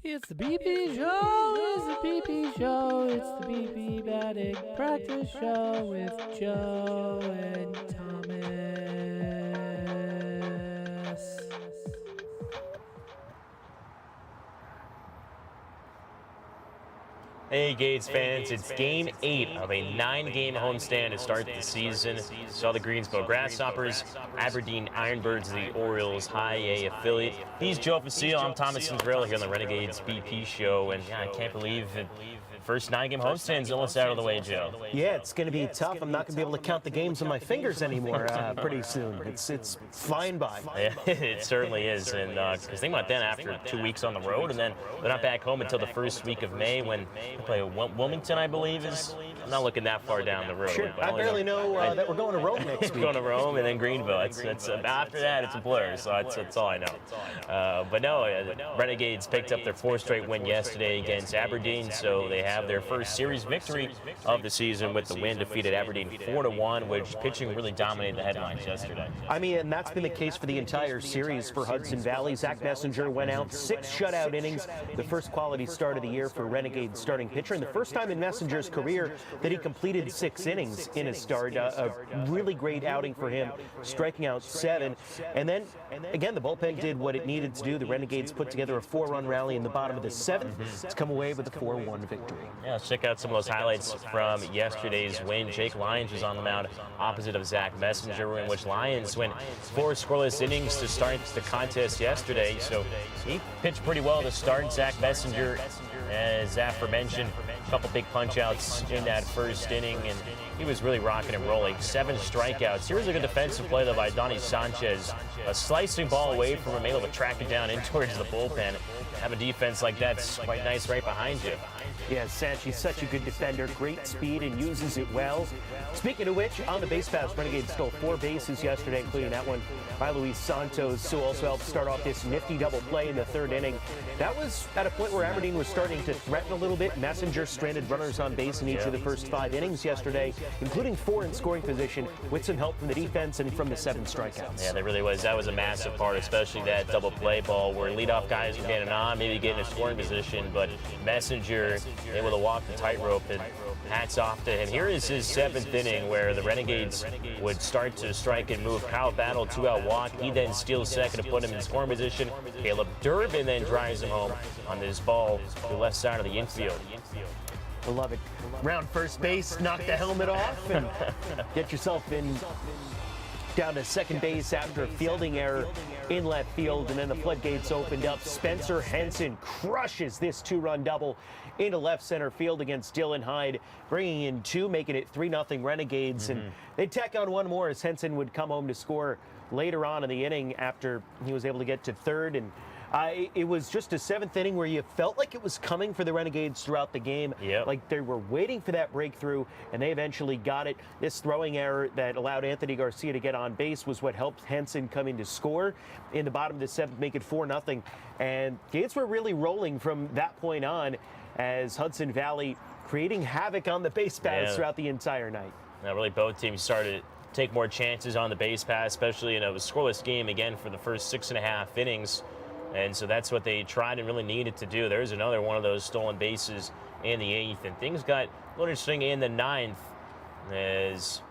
It's the BP Show, it's the BP Show, it's the BP batting practice show with Joe and Thomas. Hey Gates fans, it's Game 8 of a 9-game homestand to start the season. Saw the Greensboro Grasshoppers, Aberdeen Ironbirds, the Orioles High A affiliate. He's Joe Facile, I'm Thomas Cinderella here on the Renegades BP show, and yeah, I can't believe it. First 9-game homestands almost out of the way, Joe. Yeah, it's going to be tough. I'm not going to be able to count the games on my fingers anymore pretty soon. It's flying by. Yeah, it certainly is. And because think about then, after 2 weeks on the road, and then they're not back home until the first week of May when they play Wilmington, I believe. I'm not looking that far down the road. Sure, I barely know that we're going to Rome next week. We're going to Rome and then Greenville. After that, it's a blur, so that's all I know. But no, Renegades picked up their 4th straight win yesterday against Aberdeen, so they have their first series victory of the season with the win, defeated Aberdeen 4-1, which pitching really dominated the headlines yesterday. I mean, and that's been the case for the entire series for Hudson Valley. Zach Messenger went out 6 shutout innings, the first quality start of the year for Renegades starting pitcher, and the first time in Messenger's career that he completed 6 innings in his start. A really great outing for him, striking out 7. And then, again, the bullpen did what it needed to do. The Renegades put together a 4-run rally in the bottom of the 7th to come away with a 4-1 victory. Yeah, let's check out some of those highlights from yesterday's win. Jake Lyons was on the mound opposite of Zach Messenger, in which Lyons went 4 scoreless innings to start the contest yesterday. So he pitched pretty well to start. Zach Messenger, as aforementioned, a couple big punch-outs in that first inning, and he was really rocking and rolling. 7 strikeouts. Here's a good defensive play, though, by Donnie Sanchez. A slicing ball away from him, able to track it down in towards the bullpen. Have a defense like that's quite nice right behind you. Yeah, Sanchez, such a good defender, great speed and uses it well. Speaking of which, on the base pass, Renegades stole 4 bases yesterday, including that one by Luis Santos, who also helped start off this nifty double play in the 3rd inning. That was at a point where Aberdeen was starting to threaten a little bit. Messenger stranded runners on base in each of the first 5 innings yesterday, including 4 in scoring position, with some help from the defense and from the 7 strikeouts. Yeah, that really was. That was a massive part, especially that double play ball where leadoff guys were getting on, maybe getting a scoring position, but Messenger able to walk the tightrope, and hats off to him. Here is his 7th inning where the Renegades would start to strike and move. Kyle Battle 2-out walk. He then steals second to put him in scoring position. Caleb Durbin then drives him home on this ball to the left side of the infield. I love it. Round first base, knock the helmet off, and get yourself in down to second base after a fielding error in left field, and then the floodgates opened up. Spencer Henson crushes this 2-run double into left center field against Dylan Hyde, bringing in 2, making it 3-0 Renegades. And they'd tack on one more as Henson would come home to score later on in the inning after he was able to get to third. And it was just a 7th inning where you felt like it was coming for the Renegades throughout the game. Yep. Like they were waiting for that breakthrough, and they eventually got it. This throwing error that allowed Anthony Garcia to get on base was what helped Henson come in to score in the bottom of the 7th, make it 4-0. And Gates were really rolling from that point on as Hudson Valley creating havoc on the base paths throughout the entire night. Now, really, both teams started to take more chances on the base path, especially in a scoreless game again for the first 6.5 innings. And so that's what they tried and really needed to do. There's another one of those stolen bases in the 8th. And things got a little interesting in the 9th as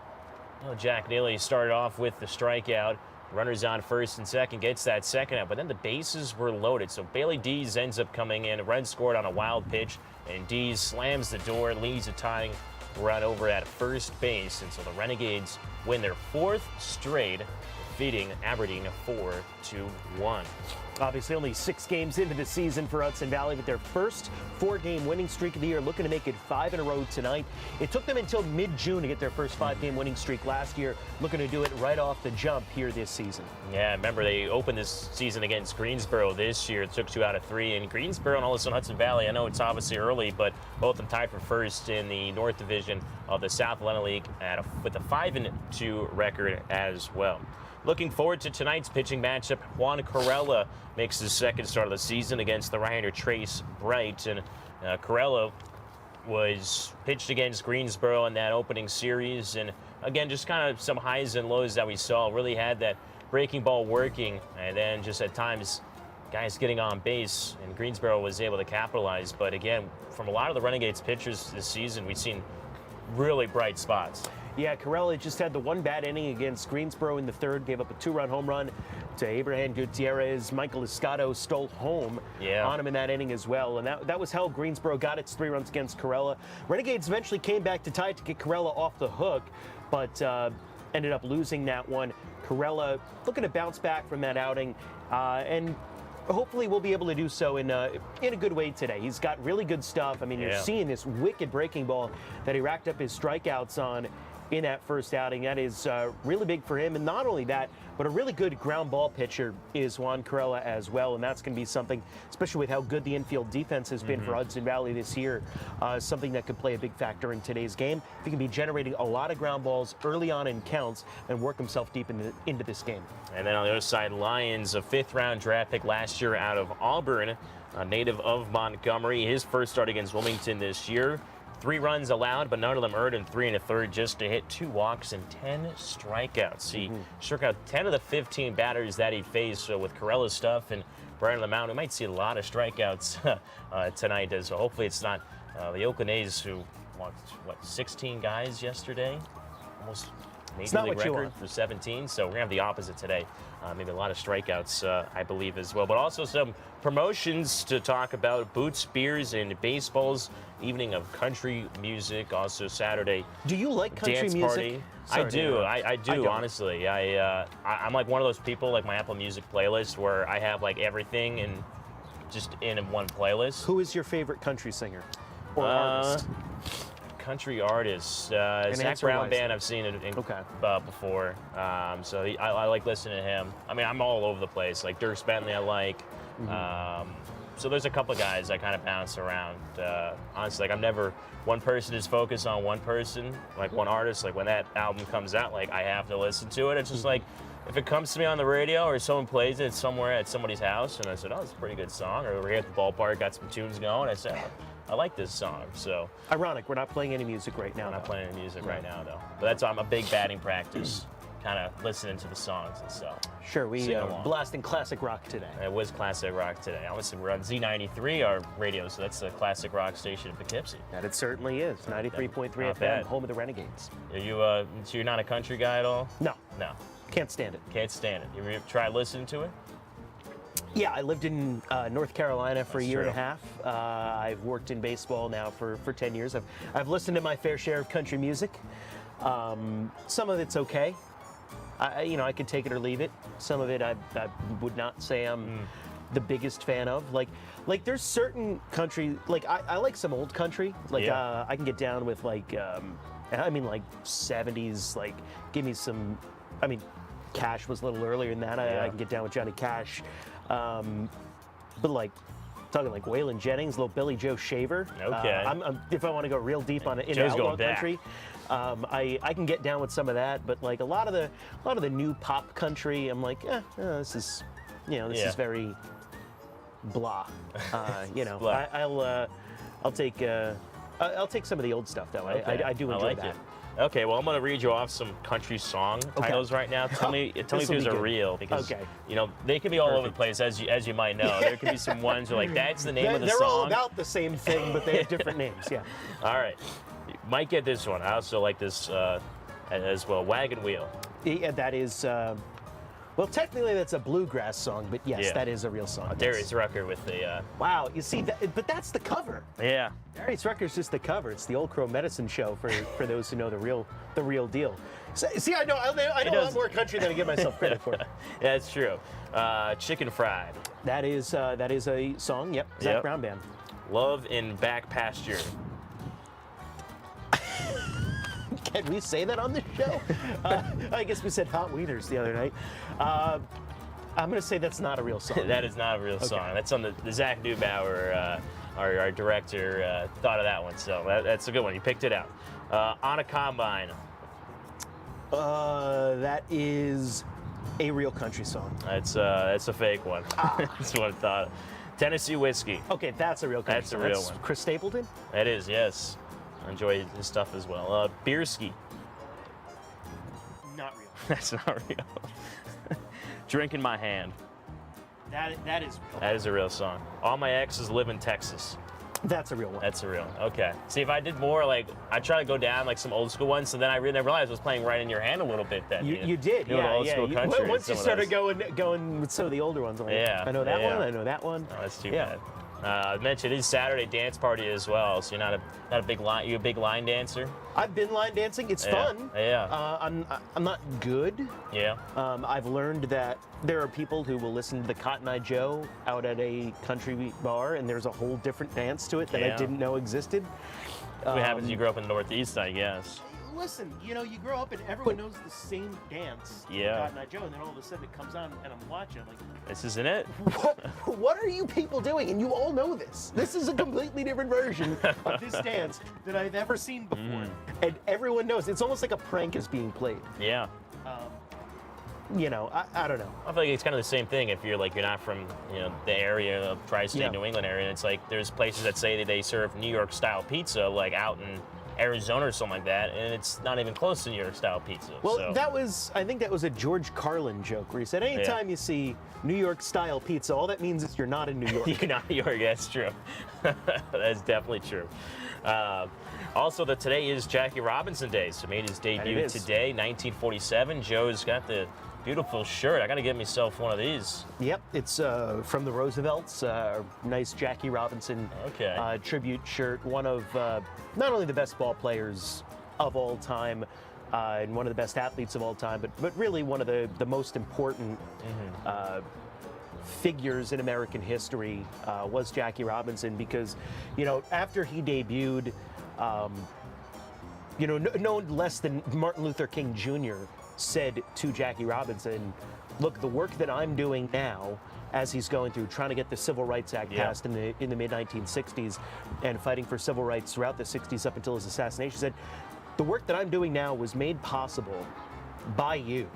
Jack Neely started off with the strikeout. Runners on first and second, gets that second out. But then the bases were loaded. So Bailey Dees ends up coming in. Red scored on a wild pitch. And Dees slams the door, leads a tying run over at first base. And so the Renegades win their 4th straight, defeating Aberdeen 4-1. Obviously only 6 games into the season for Hudson Valley with their first 4-game winning streak of the year, looking to make it 5 in a row tonight. It took them until mid-June to get their first 5-game winning streak last year, looking to do it right off the jump here this season. Yeah, remember they opened this season against Greensboro this year. It took 2 out of 3, and Greensboro and all of a sudden Hudson Valley, I know it's obviously early, but both of them tied for first in the North Division of the South Atlantic League with a 5-2 record as well. Looking forward to tonight's pitching matchup. Juan Corella makes his second start of the season against the right-hander Trace Bright. And Corella was pitched against Greensboro in that opening series. And again, just kind of some highs and lows that we saw. Really had that breaking ball working. And then just at times, guys getting on base. And Greensboro was able to capitalize. But again, from a lot of the Renegades pitchers this season, we've seen really bright spots. Yeah, Corella just had the one bad inning against Greensboro in the 3rd, gave up a 2-run home run to Abraham Gutierrez. Michael Escato stole home on him in that inning as well. And that was how Greensboro got its 3 runs against Corella. Renegades eventually came back to tie to get Corella off the hook, but ended up losing that one. Corella looking to bounce back from that outing, and hopefully we'll be able to do so in a good way today. He's got really good stuff. I mean, you're seeing this wicked breaking ball that he racked up his strikeouts on in that first outing. That is really big for him. And not only that, but a really good ground ball pitcher is Juan Corella as well. And that's going to be something, especially with how good the infield defense has been for Hudson Valley this year, something that could play a big factor in today's game. He can be generating a lot of ground balls early on in counts and work himself deep into this game. And then on the other side, Lions, a 5th-round draft pick last year out of Auburn, a native of Montgomery. His first start against Wilmington this year. 3 runs allowed, but none of them earned, and 3 1/3 just to hit 2 walks and 10 strikeouts. He struck out 10 of the 15 batters that he faced. So with Corella's stuff and Brian on the mound, we might see a lot of strikeouts tonight. So hopefully it's not the Oakland A's who walked, 16 guys yesterday? Almost major league record for 17. So we're going to have the opposite today. Maybe a lot of strikeouts, I believe, as well. But also some promotions to talk about. Boots, beers, and baseball's evening of country music. Also Saturday. Do you like country dance music? Party. I do, honestly. I'm like one of those people, like my Apple Music playlist, where I have like everything and just in one playlist. Who is your favorite country singer or artist? Country artist, Zach Brown Band. I've seen it before, so I like listening to him. I mean, I'm all over the place. Like Dirk Bentley, I like. So there's a couple of guys I kind of bounce around. Honestly, like I'm never one person is focused on one person, like one artist. Like when that album comes out, like I have to listen to it. It's just like if it comes to me on the radio or someone plays it somewhere at somebody's house, and I said, "Oh, it's a pretty good song," or we're here at the ballpark, got some tunes going. I said, I like this song. So ironic, we're not playing any music right now. We're not playing any music right now, though. But that's I'm a big batting practice, kind of listening to the songs and stuff. Sure, we blasting classic rock today. It was classic rock today. Honestly, we're on Z93, our radio, so that's a classic rock station in Poughkeepsie. That it certainly is. 93.3 FM, bad. home of the Renegades. Are you, so you're not a country guy at all? No. No. Can't stand it. Can't stand it. You ever try listening to it? Yeah, I lived in North Carolina for a year and a half. I've worked in baseball now for 10 years. I've listened to my fair share of country music. Some of it's okay. I could take it or leave it. Some of it I would not say I'm the biggest fan of. Like there's certain country, like I like some old country. Like I can get down with like 70s, like give me some, Cash was a little earlier than that. I can get down with Johnny Cash. But like talking like Waylon Jennings, little Billy Joe Shaver. Okay. If I want to go real deep on it in Joe's outlaw going back. country, I can get down with some of that. But like a lot of the new pop country, I'm like, this is very blah. Blah. I'll take some of the old stuff though. Okay. I do enjoy like that. it. Okay, well, I'm going to read you off some country song titles right now. Tell me if these are real, because they can be all over the place, as you might know. There could be some ones where like that's the name of the song. They're all about the same thing, but they have different names. Yeah. All right, you might get this one. I also like this as well. Wagon Wheel. Yeah, that is. Well, technically that's a bluegrass song, but yes, that is a real song. Darius Rucker with the. Wow, you see, but that's the cover. Yeah. Darius Rucker's just the cover. It's the Old Crow Medicine Show for those who know the real deal. So, see, I know a lot more country than I give myself credit for. Yeah, it's true. Chicken Fried. That is a song. Yep. Zach Brown Band. Love in Back Pasture. Can we say that on the show? I guess we said hot wieners the other night. I'm going to say that's not a real song. That is not a real song. That's on the Zach Neubauer, our director, thought of that one. So that's a good one. You picked it out. On a Combine. That is a real country song. That's a fake one. That's what I thought. Tennessee Whiskey. Okay, that's a real country That's song. a real one. Chris Stapleton? That is, yes. I enjoy his stuff as well. Beerski. Not real. That's not real. Drink in My Hand. That is real. That is a real song. All My Exes Live in Texas. That's a real one. That's a real one. Okay. See, if I did more, like, I try to go down, like, some old school ones, so then I realized I was playing Right in Your Hand a little bit then. You did, yeah. Old school country. Once you started going with some of the older ones, I'm like, I know that one, I know that one. Oh, that's too bad. I mentioned it is Saturday dance party as well, so you're not a big line. You a big line dancer? I've been line dancing. It's fun. Yeah. I'm not good. Yeah. I've learned that there are people who will listen to the Cotton Eye Joe out at a country bar, and there's a whole different dance to it that I didn't know existed. What happens? You grew up in the Northeast, I guess. Listen, you grow up and everyone knows the same dance. Yeah. Cotton Eye Joe, and then all of a sudden it comes on and I'm watching. I'm like, this isn't it. What are you people doing? And you all know this. This is a completely different version of this dance that I've ever seen before, and everyone knows. It's almost like a prank is being played. Yeah. I don't know. I feel like it's kind of the same thing if you're not from the area of tri-state New England area. And it's like there's places that say that they serve New York style pizza like out in Arizona or something like that, and it's not even close to New York style pizza. Well, so. I think that was a George Carlin joke where he said anytime you see New York style pizza, all that means is you're not in New York. You're not in New York. That's true. That's definitely true. Also, today is Jackie Robinson Day, so made his debut today, 1947. Joe's got the beautiful shirt. I got to get myself one of these. Yep, it's from the Roosevelts. Nice Jackie Robinson tribute shirt. One of not only the best ball players of all time and one of the best athletes of all time, but really one of the most important figures in American history was Jackie Robinson, because after he debuted, no less than Martin Luther King Jr. said to Jackie Robinson, look, the work that I'm doing now, as he's going through trying to get the Civil Rights Act passed in the mid-1960s and fighting for civil rights throughout the 60s up until his assassination, said, the work that I'm doing now was made possible by you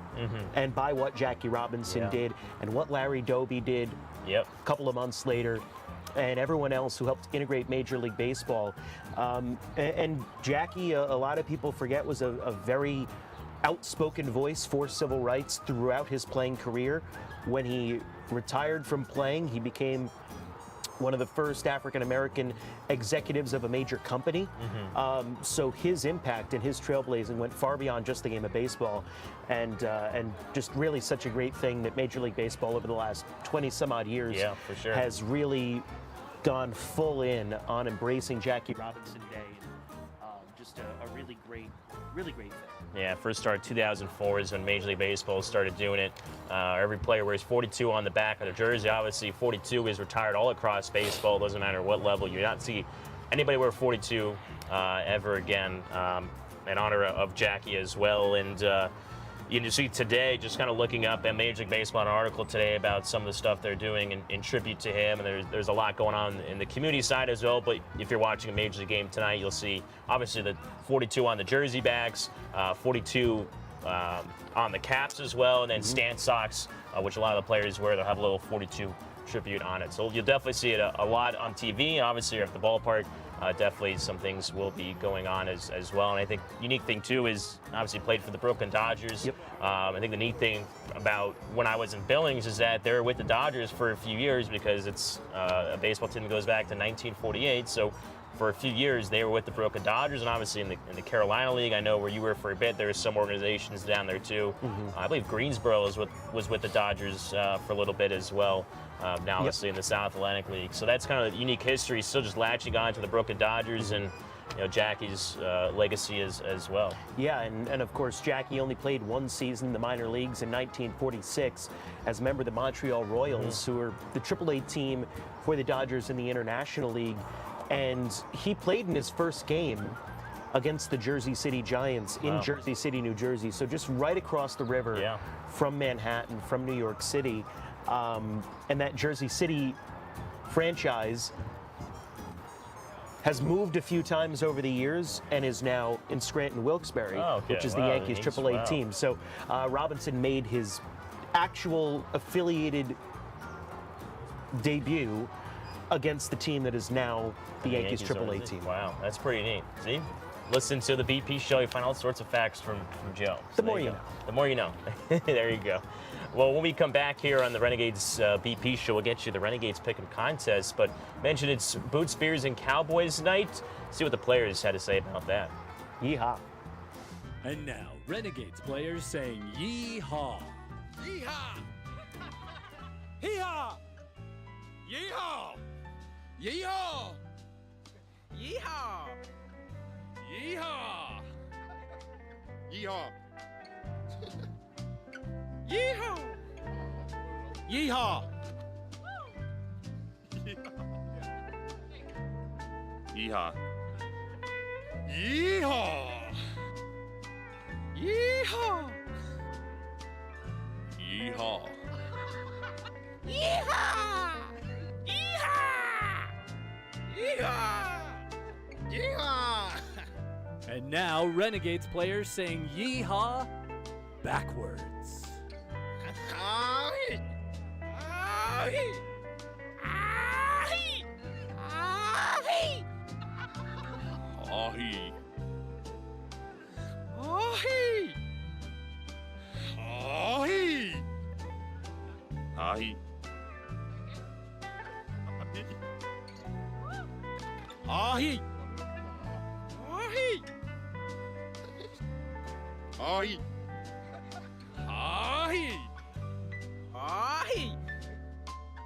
and by what Jackie Robinson did and what Larry Doby did a couple of months later, and everyone else who helped integrate Major League Baseball. And Jackie, a lot of people forget, was a very outspoken voice for civil rights throughout his playing career. When he retired from playing, he became one of the first African-American executives of a major company. So his impact and his trailblazing went far beyond just the game of baseball, and just really such a great thing that Major League Baseball over the last 20 some odd years for sure. has really gone full in on embracing Jackie Robinson Day. Just a really great thing. Yeah, first started 2004 is when Major League Baseball started doing it. Every player wears 42 on the back of their jersey. Obviously, 42 is retired all across baseball. Doesn't matter what level. You not see anybody wear 42 ever again. In honor of Jackie as well. And you see today, just kind of looking up at Major League Baseball, an article today about some of the stuff they're doing in tribute to him. And there's a lot going on in the community side as well. But if you're watching a Major League game tonight, you'll see obviously the 42 on the jersey backs, 42 on the caps as well, and then stance socks, which a lot of the players wear. They'll have a little 42 tribute on it. So you'll definitely see it a lot on TV. Obviously, you're at the ballpark. Definitely some things will be going on as well. And I think unique thing too is obviously played for the Brooklyn Dodgers. Yep. I think the neat thing about when I was in Billings is that they were with the Dodgers for a few years because it's a baseball team that goes back to 1948. So for a few years they were with the Brooklyn Dodgers, and obviously in the Carolina League, I know where you were for a bit. There's some organizations down there too. I believe Greensboro was with the Dodgers for a little bit as well. Now obviously in the South Atlantic League. So that's kind of unique history, still just latching on to the Brooklyn Dodgers and Jackie's legacy as well. Yeah, and of course Jackie only played one season in the minor leagues in 1946 as a member of the Montreal Royals, who were the AAA team for the Dodgers in the International League. And he played in his first game against the Jersey City Giants in Jersey City, New Jersey. So just right across the river from Manhattan, from New York City. And that Jersey City franchise has moved a few times over the years and is now in Scranton Wilkes-Barre, which is the Yankees AAA team. So Robinson made his actual affiliated debut against the team that is now the Yankees AAA team. Wow, that's pretty neat. See? Listen to the BP show. You find all sorts of facts from Joe. So the more you know. The more you know. There you go. Well, when we come back here on the Renegades BP show, we'll get you the Renegades Pick'em contest. But mention it's Boots, Beers, and Cowboys night. See what the players had to say about that. Yeehaw. And now, Renegades players saying yeehaw. Yeehaw! Hee-haw! Yeehaw! Yeehaw! Yeehaw! Yeehaw! Yeehaw! Yeehaw! Yeehaw! Yeehaw! Yeehaw! Yeehaw! Yeehaw! Yeehaw! Yeehaw! Yeehaw! And now, Renegades players saying yeehaw backwards. Ahi! Ahi! Ahi! Ahi! Ahi! Ahi! Ahi! Ahi! Ahi! Ahi! Ahi! Ahi!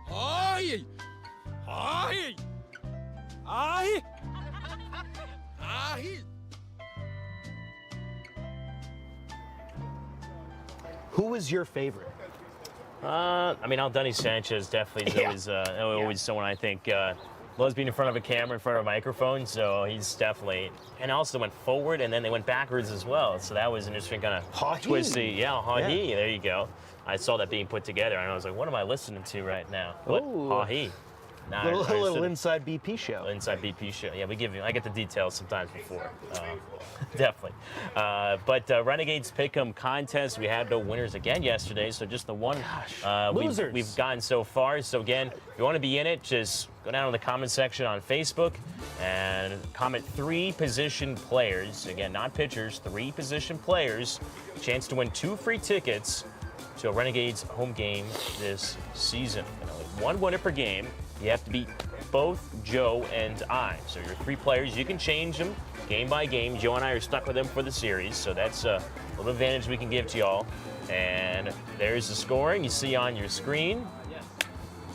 Ahi! Ahi! Ahi! Ahi! Ahi! Who was your favorite? I mean, Aldani Sanchez definitely is always someone I think loves being in front of a camera, in front of a microphone. So he's definitely, and also went forward and then they went backwards as well. So that was an interesting kind of twisty. Yeah, ha-he. There you go. I saw that being put together and I was like, what am I listening to right now? What? Ha-he. Nah, little inside BP show. Inside BP show. Yeah, I get the details sometimes before. Definitely. But Renegades Pick'em contest, we had no winners again yesterday, so just the one losers. We've gotten so far. So again, if you want to be in it, just go down to the comment section on Facebook and comment 3 position players. Again, not pitchers, 3 position players. Chance to win 2 free tickets to a Renegades home game this season. And only 1 winner per game. You have to beat both Joe and I. So your 3 players, you can change them game by game. Joe and I are stuck with them for the series, so that's a little advantage we can give to y'all. And there's the scoring you see on your screen.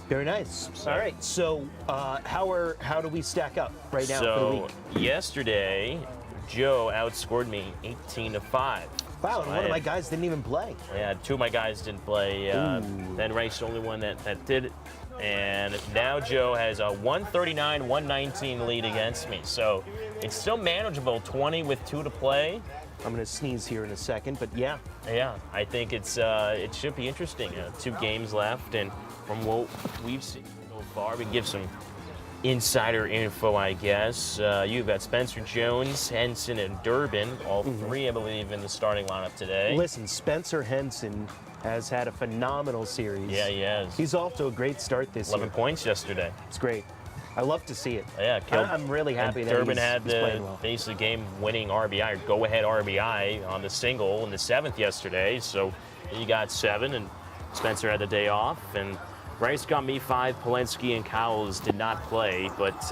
Very nice. All right, so how do we stack up right now for the week? Yesterday, Joe outscored me 18-5. Wow, and one of my guys didn't even play. Yeah, 2 of my guys didn't play. Then Rice, the only one that did. And now Joe has a 139-119 lead against me. So it's still manageable, 20 with 2 to play. I'm going to sneeze here in a second, but yeah. Yeah, I think it should be interesting. 2 games left, and from what we've seen so far, we can give some insider info, I guess. You've got Spencer Jones, Henson, and Durbin, all 3, I believe, in the starting lineup today. Listen, Spencer Henson has had a phenomenal series. Yeah, he has. He's off to a great start this 11 year. points yesterday. It's great. I love to see it. Yeah, I'm really happy that Durbin he's had playing the well. basically game-winning RBI, or go-ahead RBI on the single in the 7th yesterday. So he got 7, and Spencer had the day off. And Rice got me 5. Polensky and Cowles did not play, but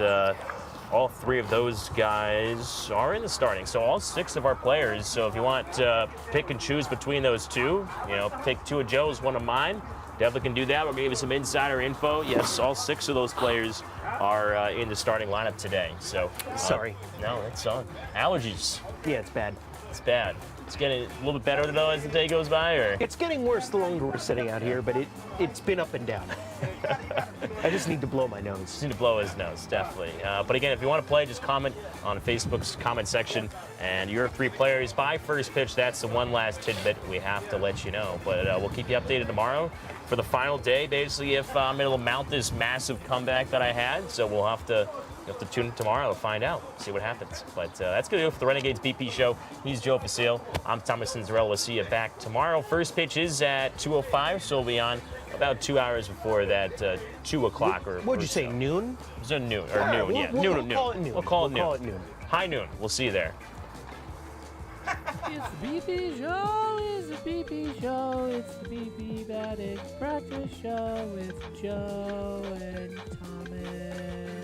all 3 of those guys are in the starting. So all 6 of our players. So if you want to pick and choose between those 2, take 2 of Joe's, 1 of mine. Definitely can do that. We're going to give you some insider info. Yes, all 6 of those players are in the starting lineup today. So Sorry. No, that's on. Allergies. Yeah, it's bad. It's bad. It's getting a little bit better though as the day goes by, or? It's getting worse the longer we're sitting out here, but it's been up and down. I just need to blow my nose. Just need to blow his nose, definitely. But again, if you want to play, just comment on Facebook's comment section. And your 3 players by first pitch, that's the one last tidbit we have to let you know. But we'll keep you updated tomorrow for the final day, basically, if I'm able to mount this massive comeback that I had. So we'll have to tune in tomorrow to find out, see what happens. But that's going to do it for the Renegades BP show. He's Joe Facile. I'm Thomas Cinzarello. We'll see you back tomorrow. First pitch is at 2:05, so we'll be on about 2 hours before that 2 o'clock. What'd you say, noon? It's a noon, or noon, yeah. We'll Noon. call it noon. We'll call We'll it noon. High noon. We'll see you there. It's the BP show, it's the BP show, it's the BP batting practice show with Joe and Thomas.